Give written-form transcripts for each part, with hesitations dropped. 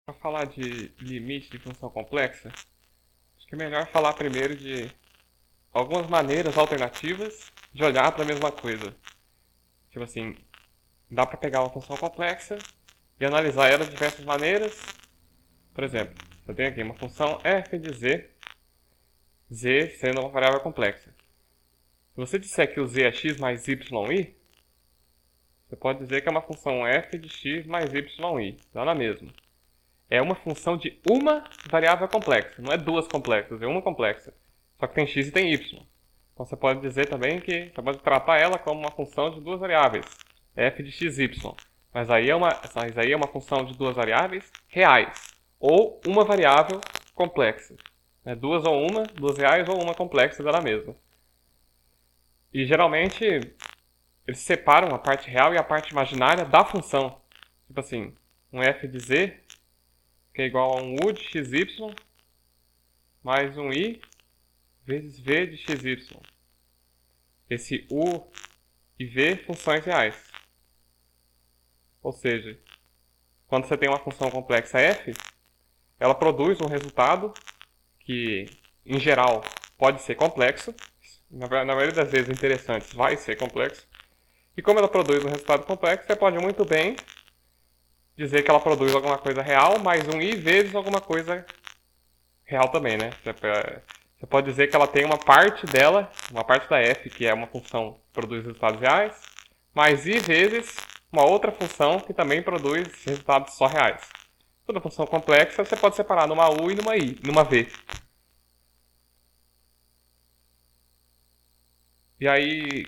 Para falar de limite de função complexa, acho que é melhor falar primeiro de algumas maneiras alternativas de olhar para a mesma coisa. Tipo assim, dá para pegar uma função complexa e analisar ela de diversas maneiras. Por exemplo, eu tenho aqui uma função f de z, z sendo uma variável complexa. Se você disser que o z é x mais y, você pode dizer que é uma função f de x mais y, dá na mesma. É uma função de uma variável complexa, não é duas complexas, é uma complexa. Só que tem x e tem y. Então você pode dizer também que você pode tratar ela como uma função de duas variáveis, f de x, y. Mas aí é uma função de duas variáveis reais, ou uma variável complexa. Duas ou uma, duas reais ou uma complexa dela mesma. E geralmente eles separam a parte real e a parte imaginária da função. Tipo assim, um f de z que é igual a um u de xy mais um i vezes v de xy. Esse u e v funções reais. Ou seja, quando você tem uma função complexa f, ela produz um resultado que, em geral, pode ser complexo. Na maioria das vezes, interessantes, vai ser complexo. E como ela produz um resultado complexo, você pode muito bem dizer que ela produz alguma coisa real mais um i vezes alguma coisa real também, né? Você pode dizer que ela tem uma parte dela, uma parte da f, que é uma função que produz resultados reais, mais i vezes uma outra função que também produz resultados só reais. Toda função complexa você pode separar numa u e numa i, numa v. E aí,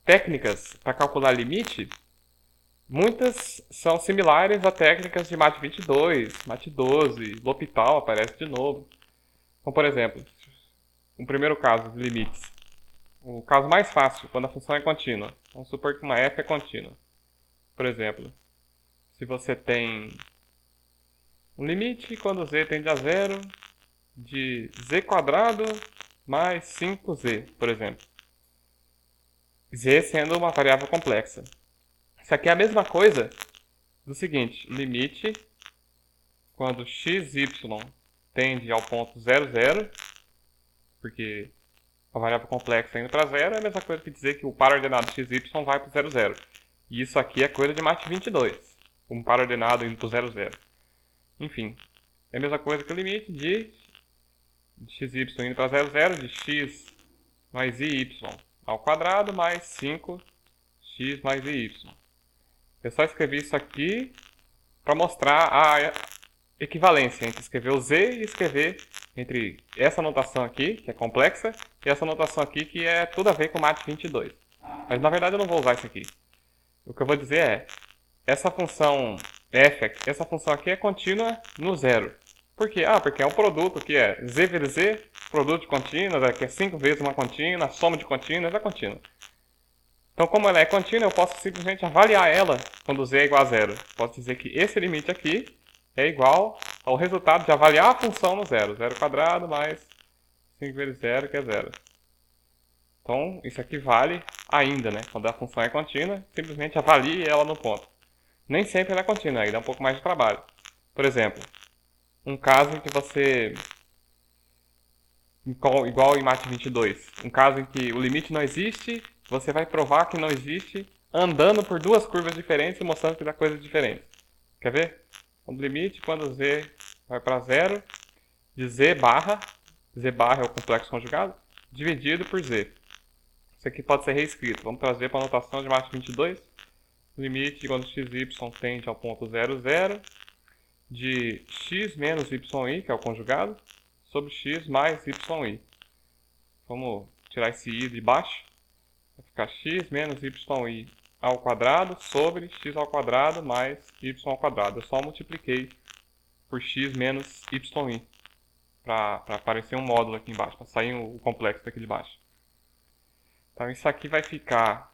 técnicas para calcular limite, muitas são similares a técnicas de MAT22, MAT12, L'Hopital aparece de novo. Então, por exemplo, um primeiro caso de limites. O caso mais fácil, quando a função é contínua. Vamos supor que uma f é contínua. Por exemplo, se você tem um limite quando z tende a zero de z quadrado mais 5z, por exemplo. Z sendo uma variável complexa. Isso aqui é a mesma coisa do seguinte, limite quando xy tende ao ponto 0, 0, porque a variável complexa indo para zero é a mesma coisa que dizer que o par ordenado xy vai para o 0, 0. E isso aqui é coisa de MAT22, um par ordenado indo para o 0, 0. Enfim, é a mesma coisa que o limite de xy indo para 0, 0, de x mais y ao quadrado mais 5x mais y. Eu só escrevi isso aqui para mostrar a equivalência entre escrever o z e escrever entre essa notação aqui, que é complexa, e essa notação aqui, que é tudo a ver com MAT22. Mas na verdade eu não vou usar isso aqui. O que eu vou dizer é, essa função f, essa função aqui é contínua no zero. Por quê? Porque é um produto que é z vezes z, produto de contínuas, que é 5 vezes uma contínua, a soma de contínuas é contínua. Então, como ela é contínua, eu posso simplesmente avaliar ela quando z é igual a zero. Posso dizer que esse limite aqui é igual ao resultado de avaliar a função no zero. 0 quadrado mais 5 vezes 0, que é zero. Então, isso aqui vale ainda, né? Quando a função é contínua, simplesmente avalie ela no ponto. Nem sempre ela é contínua, aí dá um pouco mais de trabalho. Por exemplo, um caso em que você... igual em MAT22. Um caso em que o limite não existe, você vai provar que não existe andando por duas curvas diferentes e mostrando que dá coisas diferentes. Quer ver? O limite, quando z vai para zero, de z barra é o complexo conjugado, dividido por z. Isso aqui pode ser reescrito. Vamos trazer para a notação de MAT22. Limite quando xy tende ao ponto 0, 0, de x menos yi, que é o conjugado, sobre x mais yi. Vamos tirar esse i de baixo. Vai ficar x menos yi ao quadrado sobre x ao quadrado mais y ao quadrado. Eu só multipliquei por x menos yi para aparecer um módulo aqui embaixo, para sair o complexo daqui de baixo. Então isso aqui vai ficar...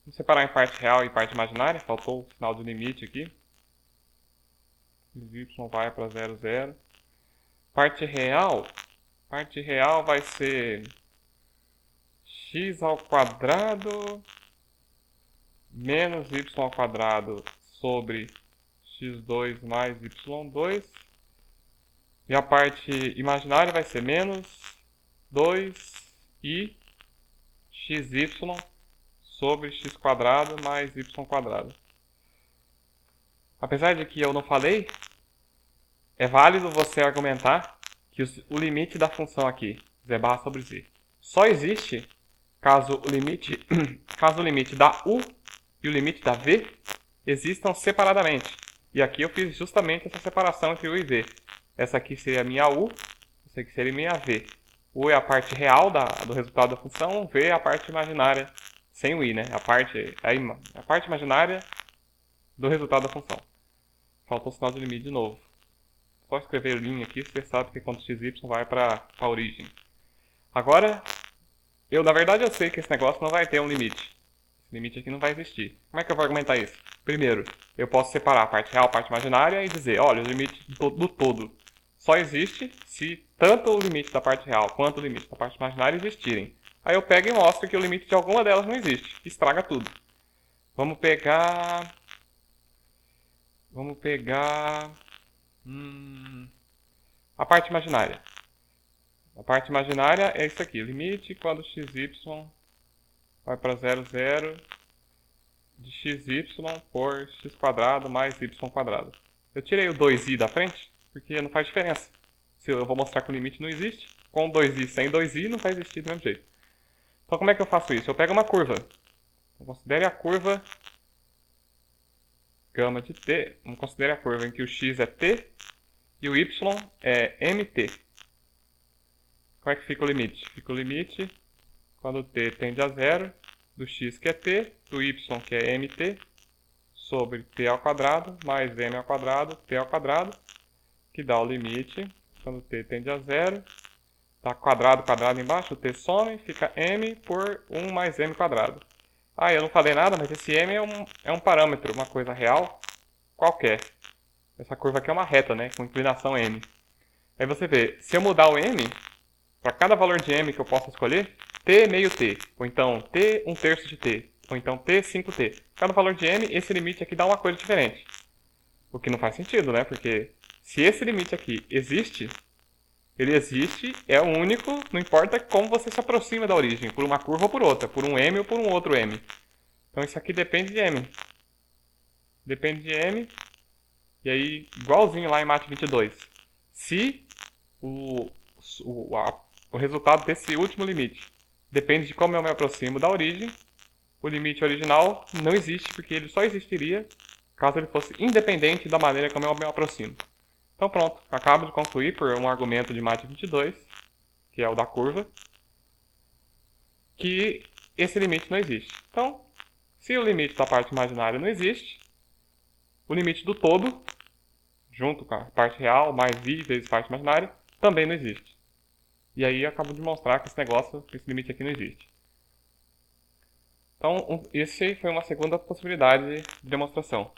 Vamos separar em parte real e parte imaginária. Faltou o sinal de limite aqui. Y vai para 0, 0. Parte real vai ser x ao quadrado menos y ao quadrado sobre x2 mais y2. E a parte imaginária vai ser menos 2i xy sobre x quadrado mais y quadrado. Apesar de que eu não falei, é válido você argumentar que o limite da função aqui, z barra sobre z, só existe caso o limite da u e o limite da v existam separadamente. E aqui eu fiz justamente essa separação entre u e v. Essa aqui seria a minha u, essa aqui seria a minha v. U é a parte real do resultado da função, v é a parte imaginária, sem o i, né? A parte imaginária do resultado da função. Faltou o sinal de limite de novo. Só escrever linha aqui, você sabe que quando xy vai para a origem. Agora, na verdade eu sei que esse negócio não vai ter um limite. Esse limite aqui não vai existir. Como é que eu vou argumentar isso? Primeiro, eu posso separar a parte real, a parte imaginária e dizer, olha, o limite do todo só existe se tanto o limite da parte real quanto o limite da parte imaginária existirem. Aí eu pego e mostro que o limite de alguma delas não existe. Estraga tudo. Vamos pegar a parte imaginária. A parte imaginária é isso aqui. Limite quando xy vai para 0, 0 de xy por x quadrado mais y quadrado. Eu tirei o 2i da frente porque não faz diferença. Se eu vou mostrar que o limite não existe, com 2i sem 2i não vai existir do mesmo jeito. Então como é que eu faço isso? Eu pego uma curva. Considere a curva gama de t. Vamos considerar a curva em que o x é t e o y é mt. Como é que fica o limite? Fica o limite quando t tende a 0 do x que é t, do y que é mt, sobre t ao quadrado mais m ao quadrado, t ao quadrado, que dá o limite quando t tende a 0. Tá quadrado, quadrado embaixo, o t some, fica m por 1 mais m quadrado. Eu não falei nada, mas esse m é um parâmetro, uma coisa real qualquer. Essa curva aqui é uma reta, né, com inclinação m. Aí você vê, se eu mudar o m, para cada valor de m que eu possa escolher, t meio t, ou então t 1/3 de t, ou então t 5t. Cada valor de m, esse limite aqui dá uma coisa diferente. O que não faz sentido, né, porque se esse limite aqui existe, ele existe, é o único, não importa como você se aproxima da origem, por uma curva ou por outra, por um m ou por um outro m. Então isso aqui depende de m. Depende de m, e aí igualzinho lá em Mate 22. Se o resultado desse último limite depende de como eu me aproximo da origem, o limite original não existe, porque ele só existiria caso ele fosse independente da maneira como eu me aproximo. Então pronto, acabo de concluir por um argumento de Mate 22, que é o da curva, que esse limite não existe. Então, se o limite da parte imaginária não existe, o limite do todo, junto com a parte real, mais i vezes parte imaginária, também não existe. E aí eu acabo de mostrar que esse limite aqui não existe. Então, esse foi uma segunda possibilidade de demonstração.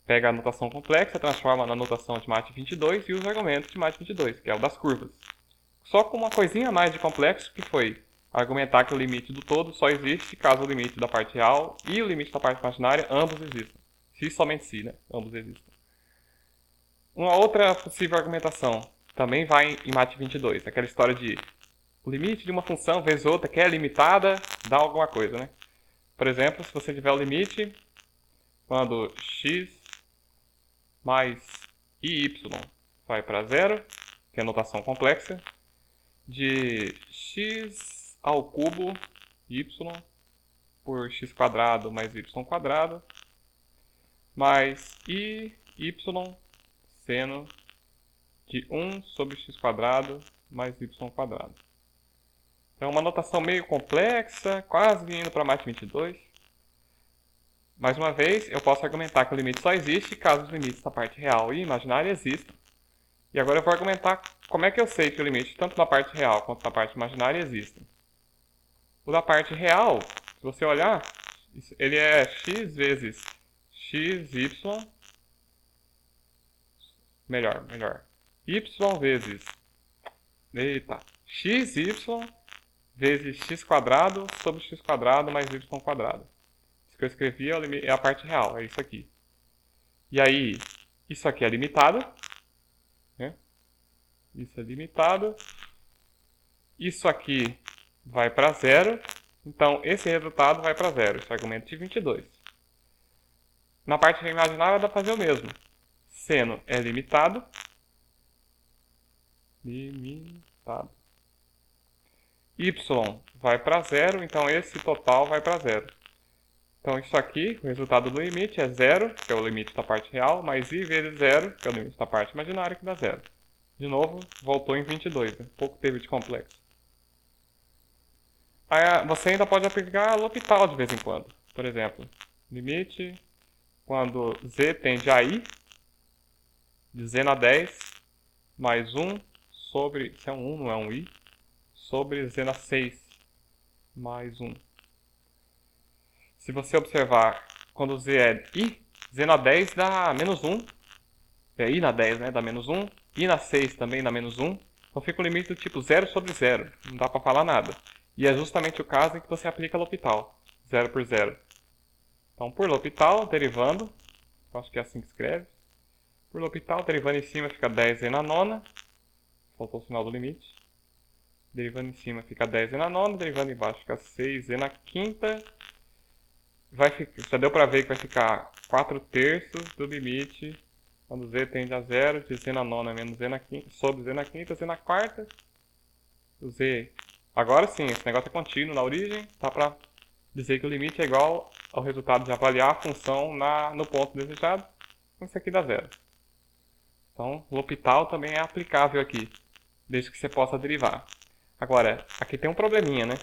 Pega a notação complexa, transforma na notação de Mate 22 e usa argumentos de Mate 22, que é o das curvas. Só com uma coisinha a mais de complexo, que foi argumentar que o limite do todo só existe caso o limite da parte real e o limite da parte imaginária ambos existam. Se somente se, né? Ambos existam. Uma outra possível argumentação também vai em Mate 22, aquela história de o limite de uma função vezes outra que é limitada dá alguma coisa, né? Por exemplo, se você tiver o limite quando x mais y vai para 0, que é a notação complexa, de x ao cubo y por x quadrado mais y quadrado, mais y seno de 1 sobre x quadrado mais y quadrado. Então, uma notação meio complexa, quase indo para Mate 22. Mais uma vez, eu posso argumentar que o limite só existe caso os limites da parte real e imaginária existam. E agora eu vou argumentar como é que eu sei que o limite, tanto na parte real quanto na parte imaginária, existem. O da parte real, se você olhar, ele é x vezes xy, melhor, y vezes, xy vezes x quadrado sobre x quadrado mais y quadrado. Isso que eu escrevi é a parte real, é isso aqui. E aí, isso aqui é limitado, né? Isso é limitado. Isso aqui vai para zero. Então, esse resultado vai para zero, esse argumento de 22. Na parte imaginária dá para fazer o mesmo. Seno é limitado. Limitado. Y vai para zero, então esse total vai para zero. Então isso aqui, o resultado do limite é zero, que é o limite da parte real, mais i vezes zero, que é o limite da parte imaginária, que dá zero. De novo, voltou em 22, né? Pouco teve de complexo. Aí você ainda pode aplicar L'Hopital de vez em quando. Por exemplo, limite quando z tende a i, de z na 10, mais 1 sobre, isso é um 1, não é um i, sobre z na 6, mais 1. Se você observar, quando z é i, z na 10 dá menos 1, é i na 10, né, dá menos 1, i na 6 também dá menos 1, então fica o limite do tipo 0 sobre 0, não dá para falar nada. E é justamente o caso em que você aplica L'Hopital, 0 por 0. Então, por L'Hopital, derivando, acho que é assim que escreve, por L'Hopital, derivando em cima fica 10z na nona, faltou o sinal do limite, derivando em cima fica 10z na nona, derivando embaixo fica 6z na quinta, já deu para ver que vai ficar 4 terços do limite, quando z tende a 0, de z na nona menos z na quinta, sobre z na quinta, z na quarta, o z... Agora sim, esse negócio é contínuo na origem, dá para dizer que o limite é igual ao resultado de avaliar a função no ponto desejado, então isso aqui dá zero. Então, o L'Hopital também é aplicável aqui, desde que você possa derivar. Agora, aqui tem um probleminha, né?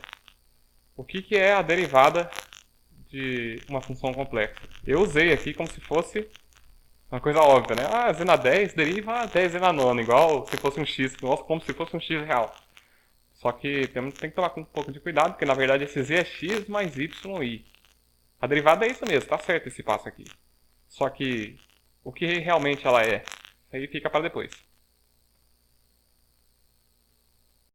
O que é a derivada de uma função complexa? Eu usei aqui como se fosse uma coisa óbvia, né? Ah, z na 10 deriva 10z na nona, igual se fosse um x, como se fosse um x real. Só que tem que tomar um pouco de cuidado, porque na verdade esse z é x mais yi. A derivada é isso mesmo, tá certo esse passo aqui. Só que o que realmente ela é, aí fica para depois.